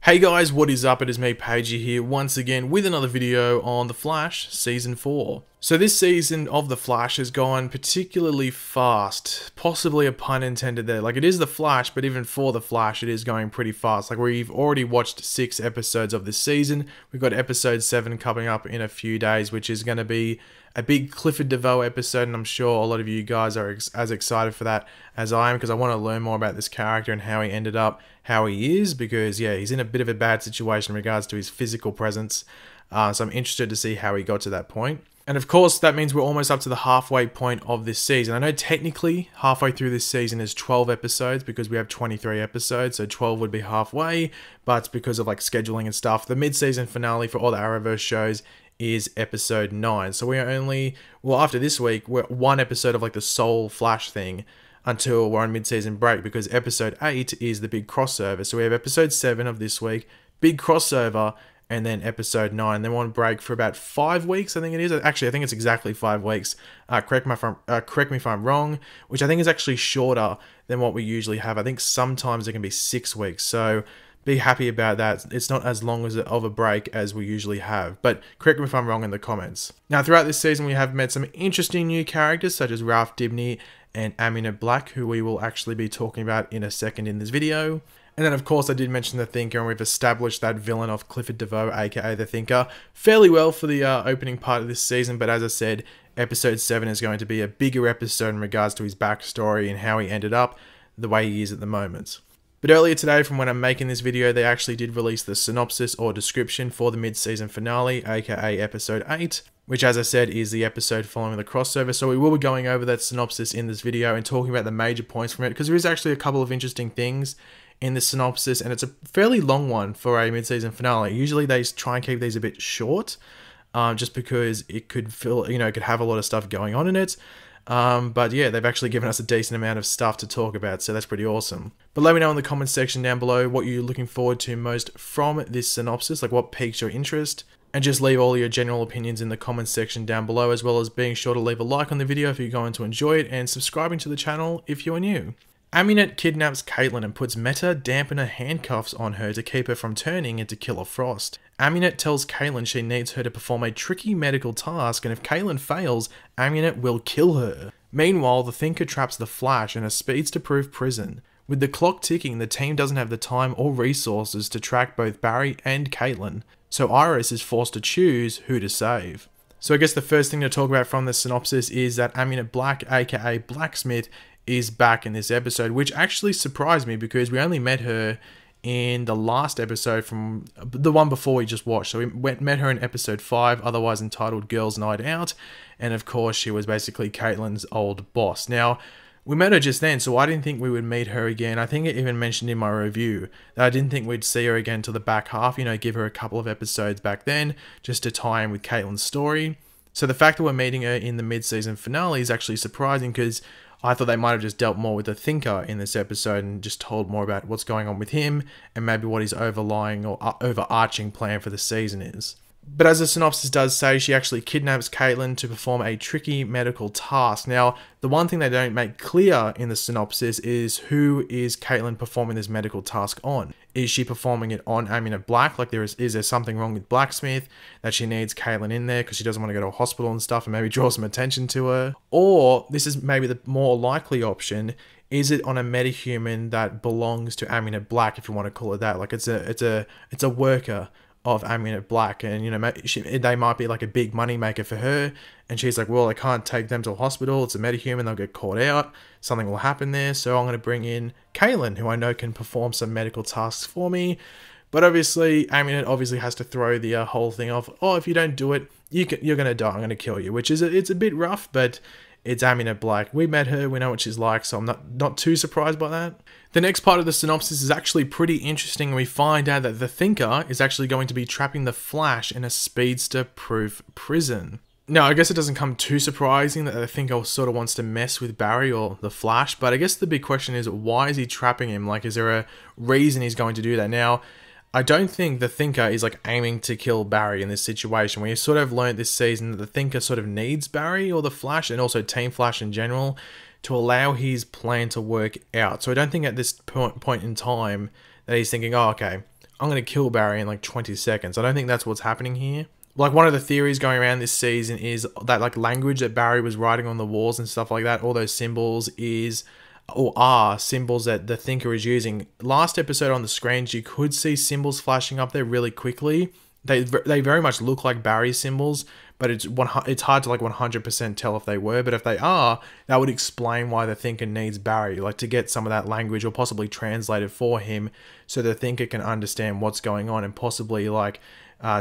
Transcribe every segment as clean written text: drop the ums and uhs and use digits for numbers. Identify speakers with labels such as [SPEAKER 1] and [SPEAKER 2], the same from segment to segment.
[SPEAKER 1] Hey guys, what is up? It is me, Pagey here, once again with another video on The Flash Season 4. So this season of The Flash has gone particularly fast, possibly a pun intended there. Like, it is The Flash, but even for The Flash, it is going pretty fast. Like, we've already watched 6 episodes of this season. We've got episode 7 coming up in a few days, which is going to be a big Clifford DeVoe episode, and I'm sure a lot of you guys are as excited for that as I am, because I want to learn more about this character and how he ended up how he is, because yeah, he's in a bit of a bad situation in regards to his physical presence, so I'm interested to see how he got to that point. And of course, that means we're almost up to the halfway point of this season. I know technically halfway through this season is 12 episodes because we have 23 episodes, so 12 would be halfway, but because of like scheduling and stuff, the mid-season finale for all the Arrowverse shows is episode 9. So we are only, well, after this week, we're one episode of like the sole Flash thing until we're on mid-season break, because episode 8 is the big crossover. So we have episode 7 of this week, big crossover, and then episode 9. Then we're on break for about 5 weeks, I think it is. Actually, I think it's exactly 5 weeks. Correct me if I'm wrong, which I think is actually shorter than what we usually have. I think sometimes it can be 6 weeks. So be happy about that. It's not as long of a break as we usually have, but correct me if I'm wrong in the comments. Now, throughout this season, we have met some interesting new characters such as Ralph Dibny and Amunet Black, who we will actually be talking about in a second in this video. And then, of course, I did mention the Thinker, and we've established that villain of Clifford DeVoe, aka the Thinker, fairly well for the opening part of this season. But as I said, episode 7 is going to be a bigger episode in regards to his backstory and how he ended up the way he is at the moment. But earlier today, from when I'm making this video, they actually did release the synopsis or description for the mid-season finale, aka episode 8, which, as I said, is the episode following the crossover. So we will be going over that synopsis in this video and talking about the major points from it, because there is actually a couple of interesting things in the synopsis, and it's a fairly long one for a mid-season finale. Usually they try and keep these a bit short, just because it could feel, it could have a lot of stuff going on in it. But yeah, they've actually given us a decent amount of stuff to talk about, so that's pretty awesome. But let me know in the comments section down below what you're looking forward to most from this synopsis, like what piques your interest, and just leave all your general opinions in the comments section down below, as well as being sure to leave a like on the video if you're going to enjoy it, and subscribing to the channel if you are new. Amunet kidnaps Caitlin and puts Meta dampener handcuffs on her to keep her from turning into Killer Frost. Amunet tells Caitlin she needs her to perform a tricky medical task, and if Caitlin fails, Amunet will kill her. Meanwhile, the Thinker traps the Flash in a speeds-to-proof prison. With the clock ticking, the team doesn't have the time or resources to track both Barry and Caitlin, so Iris is forced to choose who to save. So I guess the first thing to talk about from the synopsis is that Amunet Black, aka Blacksmith, is back in this episode, which actually surprised me because we only met her in the last episode from the one before we just watched. So we met her in episode 5, otherwise entitled Girls Night Out, and of course she was basically Caitlin's old boss. Now, we met her just then, so I didn't think we would meet her again. I think it even mentioned in my review that I didn't think we'd see her again till the back half, give her a couple of episodes back then, just to tie in with Caitlin's story. So the fact that we're meeting her in the mid-season finale is actually surprising, because I thought they might have just dealt more with the Thinker in this episode and just told more about what's going on with him and maybe what his overlying or overarching plan for the season is. But as the synopsis does say, she actually kidnaps Caitlin to perform a tricky medical task. Now, the one thing they don't make clear in the synopsis is who is Caitlin performing this medical task on. Is she performing it on Amunet Black? Like, is there something wrong with Blacksmith that she needs Caitlin in there because she doesn't want to go to a hospital and stuff and maybe draw some attention to her? Or, this is maybe the more likely option, is it on a metahuman that belongs to Amunet Black, if you want to call it that? Like, it's a worker of Amunet Black, and they might be like a big money maker for her, and she's like, well, I can't take them to a hospital, it's a metahuman, they'll get caught out, something will happen there, so I'm going to bring in Caitlin, who I know can perform some medical tasks for me. But obviously Amunet obviously has to throw the whole thing off. Oh, if you don't do it, you're going to die, I'm going to kill you, which is it's a bit rough, but it's Amunet Black. We met her, we know what she's like, so I'm not too surprised by that. The next part of the synopsis is actually pretty interesting. We find out that the Thinker is actually going to be trapping the Flash in a speedster-proof prison. Now, I guess it doesn't come too surprising that the Thinker sort of wants to mess with Barry or the Flash, but I guess the big question is, why is he trapping him? Like, is there a reason he's going to do that? Now, I don't think the Thinker is like aiming to kill Barry in this situation. We sort of learned this season that the Thinker sort of needs Barry or the Flash, and also Team Flash in general, to allow his plan to work out. So I don't think at this point in time that he's thinking, oh, okay, I'm going to kill Barry in like 20 seconds. I don't think that's what's happening here. Like, one of the theories going around this season is that, like, language that Barry was writing on the walls and stuff like that, all those symbols are symbols that the Thinker is using. Last episode on the screens, you could see symbols flashing up there really quickly. They very much look like Barry's symbols, but it's hard to like 100% tell if they were. But if they are, that would explain why the Thinker needs Barry, like to get some of that language or possibly translate it for him, so the Thinker can understand what's going on and possibly like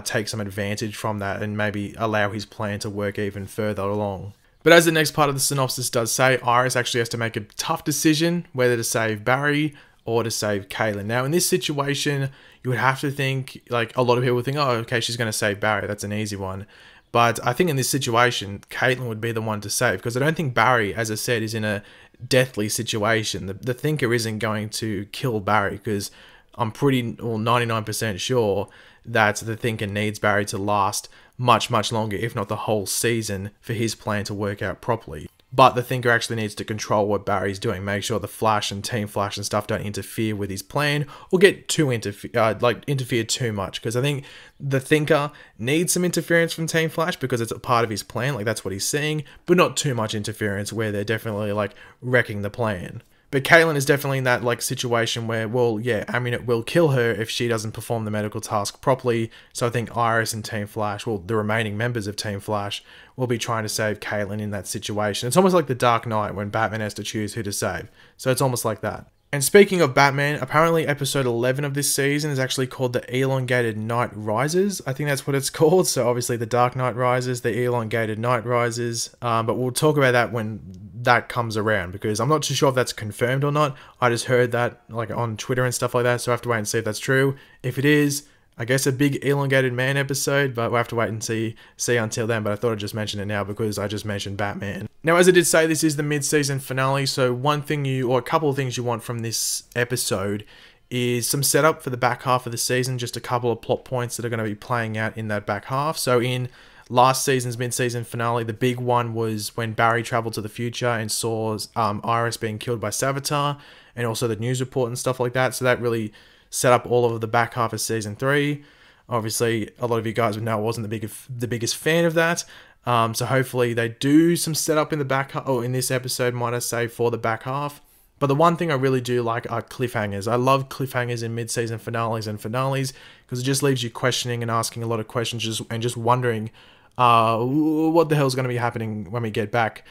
[SPEAKER 1] take some advantage from that and maybe allow his plan to work even further along. But as the next part of the synopsis does say, Iris actually has to make a tough decision whether to save Barry or to save Caitlin. Now, in this situation, you would have to think, like, a lot of people would think, oh, okay, she's going to save Barry. That's an easy one. But I think in this situation, Caitlin would be the one to save, because I don't think Barry, as I said, is in a deathly situation. The Thinker isn't going to kill Barry, because I'm 99% sure that the Thinker needs Barry to last much, much longer, if not the whole season, for his plan to work out properly. But the Thinker actually needs to control what Barry's doing, make sure the Flash and Team Flash and stuff don't interfere with his plan or get interfere too much. Because I think the Thinker needs some interference from Team Flash because it's a part of his plan, like that's what he's seeing, but not too much interference where they're definitely like wrecking the plan. But Caitlin is definitely in that like situation where, well, yeah, Amunet will kill her if she doesn't perform the medical task properly. So I think Iris and Team Flash, well, the remaining members of Team Flash, will be trying to save Caitlin in that situation. It's almost like the Dark Knight when Batman has to choose who to save. So it's almost like that. And speaking of Batman, apparently episode 11 of this season is actually called The Elongated Night Rises. I think that's what it's called. So obviously the Dark Knight Rises, the Elongated Night Rises. But we'll talk about that when that comes around, because I'm not too sure if that's confirmed or not. I just heard that like on Twitter and stuff like that. So I have to wait and see if that's true. If it is, I guess a big elongated man episode, but we'll have to wait and see until then. But I thought I'd just mention it now because I just mentioned Batman. Now, as I did say, this is the mid-season finale, so a couple of things you want from this episode is some setup for the back half of the season, just a couple of plot points that are going to be playing out in that back half. So in last season's mid-season finale, the big one was when Barry traveled to the future and saw Iris being killed by Savitar, and also the news report and stuff like that. So that really set up all of the back half of season 3. Obviously, a lot of you guys would know I wasn't the biggest fan of that. So hopefully they do some setup in the back half, or in this episode, might I say, for the back half. But the one thing I really do like are cliffhangers. I love cliffhangers in mid-season finales because it just leaves you questioning and asking a lot of questions and just wondering what the hell is going to be happening when we get back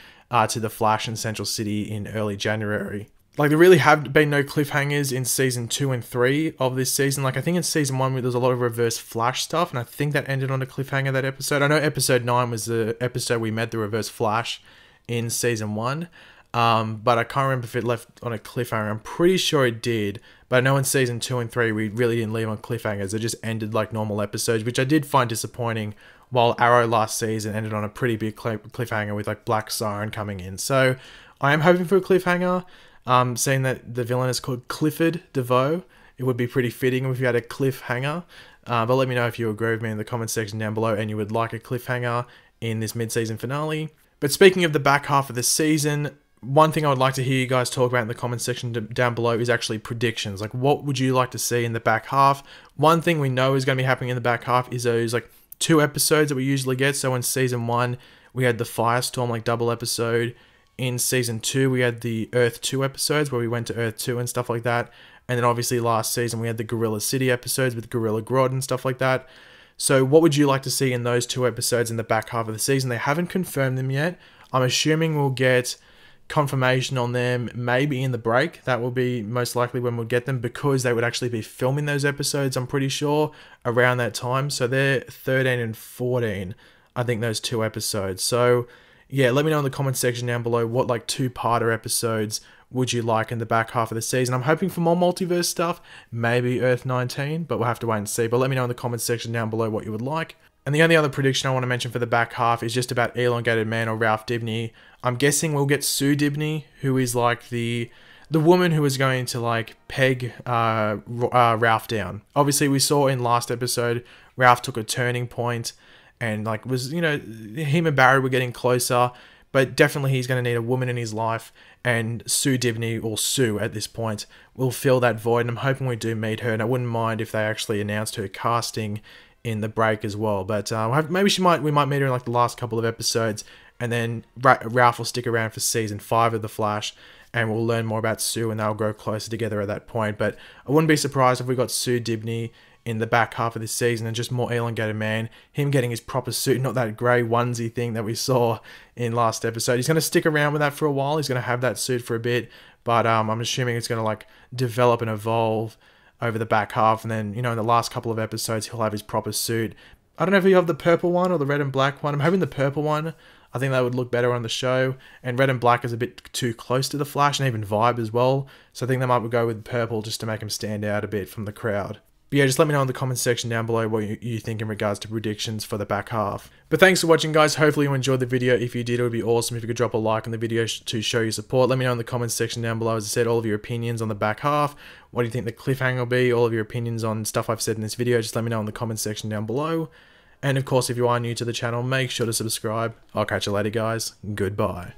[SPEAKER 1] to the Flash in Central City in early January. Like, there really have been no cliffhangers in season 2 and 3 of this season. Like, I think in season 1, there's a lot of Reverse Flash stuff, and I think that ended on a cliffhanger, that episode. I know episode 9 was the episode we met the Reverse Flash in season 1, but I can't remember if it left on a cliffhanger. I'm pretty sure it did, but I know in season 2 and 3, we really didn't leave on cliffhangers. It just ended like normal episodes, which I did find disappointing, while Arrow last season ended on a pretty big cliffhanger with, like, Black Siren coming in. So, I am hoping for a cliffhanger. Saying that the villain is called Clifford DeVoe, it would be pretty fitting if you had a cliffhanger. But let me know if you agree with me in the comment section down below and you would like a cliffhanger in this mid-season finale. But speaking of the back half of the season, one thing I would like to hear you guys talk about in the comment section down below is actually predictions. Like, what would you like to see in the back half? One thing we know is going to be happening in the back half is those, like, 2 episodes that we usually get. So in season 1, we had the Firestorm, like, double episode. In season 2, we had the Earth 2 episodes where we went to Earth 2 and stuff like that. And then obviously last season, we had the Gorilla City episodes with Gorilla Grodd and stuff like that. So what would you like to see in those 2 episodes in the back half of the season? They haven't confirmed them yet. I'm assuming we'll get confirmation on them maybe in the break. That will be most likely when we'll get them, because they would actually be filming those episodes, I'm pretty sure, around that time. So they're 13 and 14, I think, those 2 episodes. So yeah, let me know in the comment section down below what, like, 2-parter episodes would you like in the back half of the season. I'm hoping for more multiverse stuff, maybe Earth 19, but we'll have to wait and see. But let me know in the comment section down below what you would like. And the only other prediction I want to mention for the back half is just about Elongated Man or Ralph Dibny. I'm guessing we'll get Sue Dibny, who is like the woman who is going to, like, peg Ralph down. Obviously, we saw in last episode, Ralph took a turning point and, like, was, you know, him and Barry were getting closer, but definitely he's going to need a woman in his life, and Sue Dibney, or Sue at this point, will fill that void, and I'm hoping we do meet her, and I wouldn't mind if they actually announced her casting in the break as well. But maybe we might meet her in like the last couple of episodes, and then Ralph will stick around for season 5 of The Flash, and we'll learn more about Sue, and they'll grow closer together at that point. But I wouldn't be surprised if we got Sue Dibney in the back half of this season, and just more elongated man, him getting his proper suit, not that grey onesie thing that we saw in last episode. He's going to stick around with that for a while. He's going to have that suit for a bit, but I'm assuming it's going to like develop and evolve over the back half, and then, you know, in the last couple of episodes he'll have his proper suit. I don't know if you have the purple one or the red and black one. I'm hoping the purple one. I think that would look better on the show, and red and black is a bit too close to the Flash and even vibe as well, so I think they might go with purple just to make him stand out a bit from the crowd. But yeah, just let me know in the comments section down below what you think in regards to predictions for the back half. But thanks for watching, guys. Hopefully you enjoyed the video. If you did, it would be awesome if you could drop a like on the video to show your support. Let me know in the comments section down below, as I said, all of your opinions on the back half. What do you think the cliffhanger will be? All of your opinions on stuff I've said in this video. Just let me know in the comments section down below. And of course, if you are new to the channel, make sure to subscribe. I'll catch you later, guys. Goodbye.